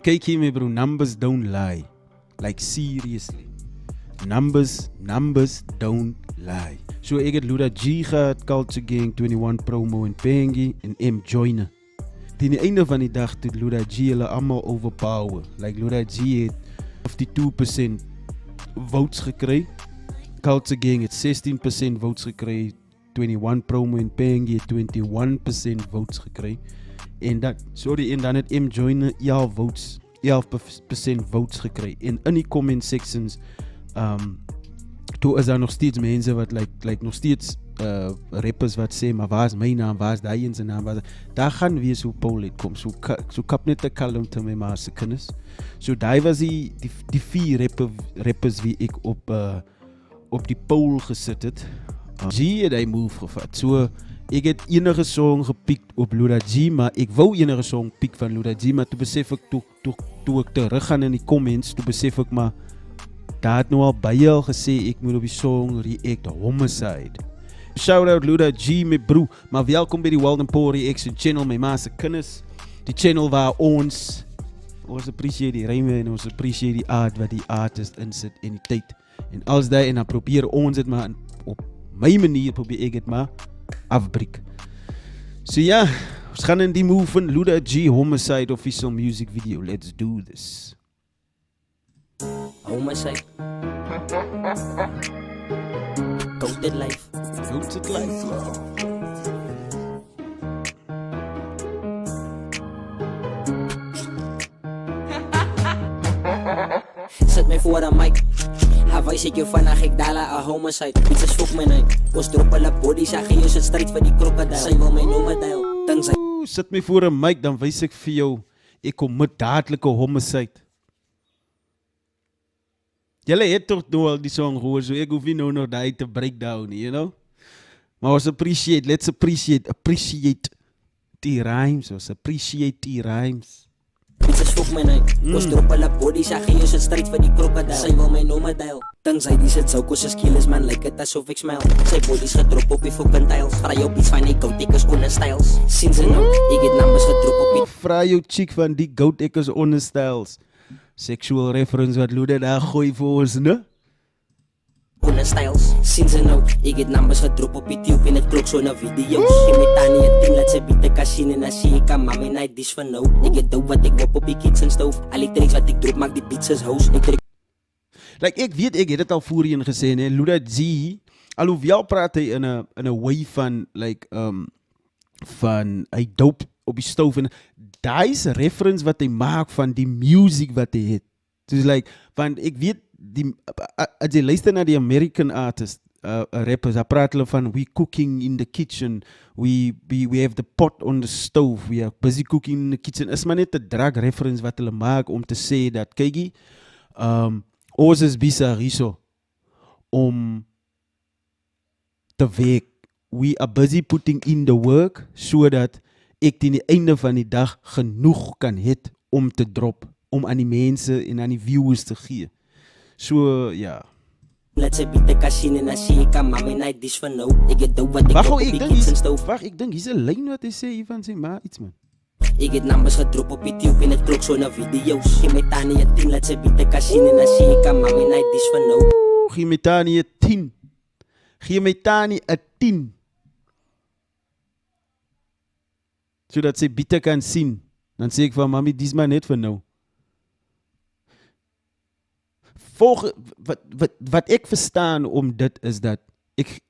Kyk hiermee bro, numbers don't lie. Like seriously. Numbers don't lie. So ek het Luda G gehad, Culture Gang, 21 Promo en Pengi en M Joyner. Teen die einde van die dag het Luda G hulle allemaal overpower. Like Luda G het 52% votes gekry. Culture Gang het 16% votes gekry. 21 Promo en Pengi het 21% votes gekry. En dan het M Joyner 11% votes gekry. En in die comment sections toe is daar nog steeds mense wat like nog steeds rappers wat sê, maar waar is my naam, waar is die en sy naam, daar gaan wees hoe Paul het kom, so kap net te kalm te my ma's kinders. So die was die 4 rappers wie ek op die poll gesit het. G het hy move gevat, so ek het enige song gepiek op Luda G, maar ek wou enige song piek van Luda G, maar toe besef ek, toe ek terug gaan in die comments, toe besef ek maar, daar het nou al baie al gesê, ek moet op die song react Homicide. Shout out Luda G, my bro, maar welkom by die Wild and Poor Reaction channel, my ma's kinders, die channel waar ons appreciate die ryme en ons appreciate die art wat die artist insit en die tyd. En als die, en dan probeer ons het maar, op my manier probeer ek het maar, afbreek. So ja, ons gaan in die move van Luda G Homicide official music video. Let's do this. Homicide. Goated life. Goated life. Sit my voor een mic. Hawaii ek jou vandag, ek dala a homicide. Iets is fok my night. Ons drop hulle bodies, ek gee jou sit strijd vir die krokodil. Sy wil my noem deel. Sit my voor een mic, dan wys ek vir jou, ek kom met dadelike homicide. Julle het toch nou al die song gehoor, so ek hoef nie nou nog die te breakdown, you know? Maar ons let's appreciate die rhymes, ons appreciate die rhymes. Iets is fok my night. Ons drop hulle bodies, ek gee jou sit strijd vir die krokodil. Sy wil my noem deel. Sy die sit sou kos is kielers man, like het asof ek smile. Sy bodies gedrop op die fucking tiles. Vra jou pies van die goat, ek is on styles. Sien sy nou, ek het numbers gedrop op die. Vra jou chick van die goat, ek is on styles. Sexual reference wat Luda daar gooi vir ons, ne? On styles. Sien sy nou, ek het numbers gedrop op die tube en het klok so na video's. Ek met Tani het 10, laat sy bied ek kasien en as sy ek aan mami night dish van nou. Ek het dope wat ek wop op die kitchen stove. Al die tricks wat ek drop maak die beats is house. Like ek het het al voorheen gesê, ne, Luda G, alhoewel praat hy in 'n way van, like, van, hy dope op die stoof, en daar is een reference wat hy maak van die music wat hy het. Dus like, want ek weet, as jy luister na die American artist, rappers, daar praat hulle van, we cooking in the kitchen, we have the pot on the stove, we are busy cooking in the kitchen, is maar net 'n drag reference wat hulle maak om te sê dat, kykie, ons is besig hierso om te werk. We are busy putting in the work, sodat ek teen die einde van die dag genoeg kan het om te drop, om aan die mense en aan die viewers te gee. So, ja. Laat sy bied ek asien en as sy ek aan mami night dish van nou. Ek het dope wat ek op die kitchen stove. Wacht, ek dink, hier is 'n lyn wat hy sê hier van sy ma, iets man. Ek het numbers gedrop op die tube en het klok so na video's. Gee my Tani het 10, laat sy bied ek asien en as sy ek aan mami night dish van nou. Gee my Tani 'n 10. Gee my Tani 'n 10. Sodat sy bied ek kan sien. Dan sê ek van, mami, dis maar net vir nou. Wat ek verstaan om dit is dat ek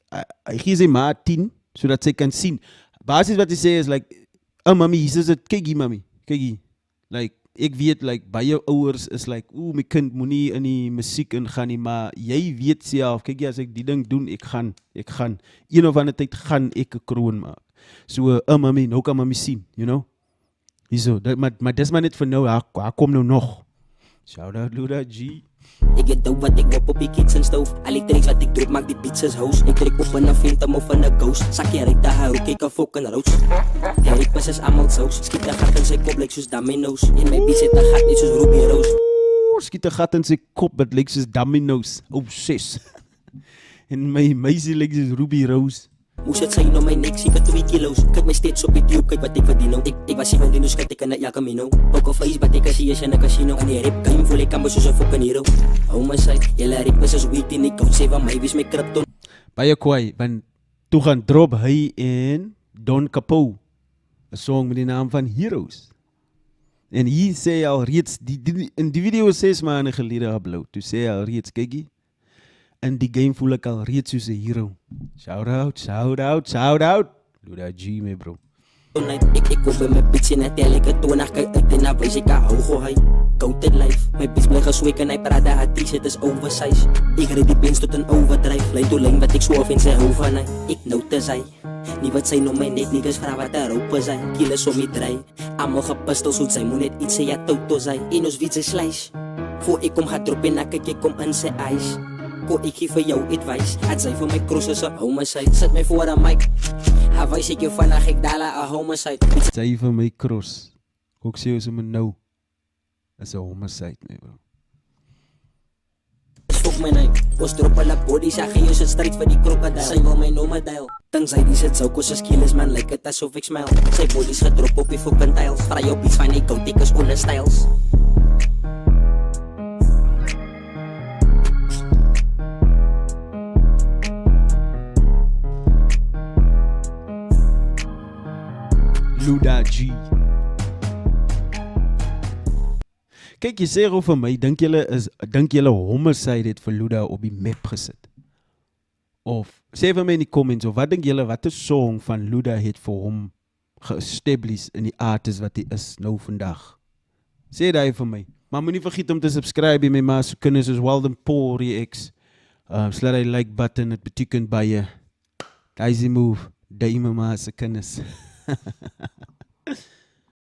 gee sy ma 10, sodat sy kan sien. Basis wat hy sê is like, mami, hier is dit, kykie mami, kykie. Like, ek weet, like, baie ouers is like, my kind moet nie in die musiek ingaan nie, maar jy weet self, kykie, as ek die ding doen, ek gaan. Een of ander tyd gaan ek 'n kroon maak. So, mami, nou kan mami sien, you know? Hierso, maar dis maar net vir nou, haar kom nou nog. Shout out Luda G. Ek het dope wat ek wop op die kitchen stove. Al die tricks wat ek drop maak die beats is house. Ek trek op in 'n phantom of in 'n ghost. Sakkie ry te hou, kyk 'n fucking roos. Die rippers is almal sous. Skiet 'n gat in sy kop lyk soos dominoes. En my beats het 'n gat net soos Ruby Rose. Skiet 'n gat in sy kop wat lyk soos dominoes. Oh, sis. En my meisie lyk soos Ruby Rose. Moes het sy nou my nek, seker 2 kilo's. Kyk my steeds op die tube, kyk wat ek verdien nou. Ek was 17, dus kyk ek in El Camino. Poker face, but ek is hier in 'n casino. In die rap game voel ek amper soos 'n fucking hero. Hou my side, julle rappers is weak en ek kan sê van my wie is my krypton. Baie kwaai, want toe gaan drop hy en Don Capo 'n song met die naam van Heroes. En hier sê hy al reeds, in die video 6 maande gelede upload, toe sê hy al reeds, kykie, in die game voel ek al reeds soos 'n hero. Shout out, shout out, shout out. Luda G, my bro. Ek kom by my bitch en ek tel ek 20 kyk uit en na wys ek hou go hy. Counted life, my bitch bly gesweek en hy praat dat haar t-shirt is oversize. Ek ry die pens tot 'n overdrive, lyn toe lyn wat ek swaaf en sy hou van hy. Ek notice hy, nie wat sy nou my net niggas vra wat daar op is hy. Killers om die dry, almal gepistol soet sy moet net iets sê ja toutos hy. En ons weet sy slice, voor ek kom gaan drop en ek kom in sy eyes. Ko ek gee vir jou advice, het sy vir my cross is 'n homicide. Sit my voor 'n mic, hy wys ek jou vandag ek daal 'n homicide. Sy vir my cross, ook sê ons hom nou, is 'n homicide, my bro. Fuck my night, ons drop hulle body, sy gee ons 'n stryd vir die krokodil. Sy wil my nomadiel, dink sy die sit sou kos as skieles man, lyk dit asof ek smile. Sy body's gedrop op die fucking tiles, vry op iets van die coat, ek is onder styles. Luda G. Kyk, jy sê vir my, dink julle homicide het vir Luda op die map gesit? Of sê vir my in die comments, of wat dink julle, wat 'n song van Luda het vir hom ge-establish in die artist wat hy is nou vandag? Sê daai vir my. Maar moenie vergeet om te subscribe my ma se kinders soos Walden Paul Reacts. Slaat die like button, dit beteken baie. Daai is die move, daai my ma se kinders.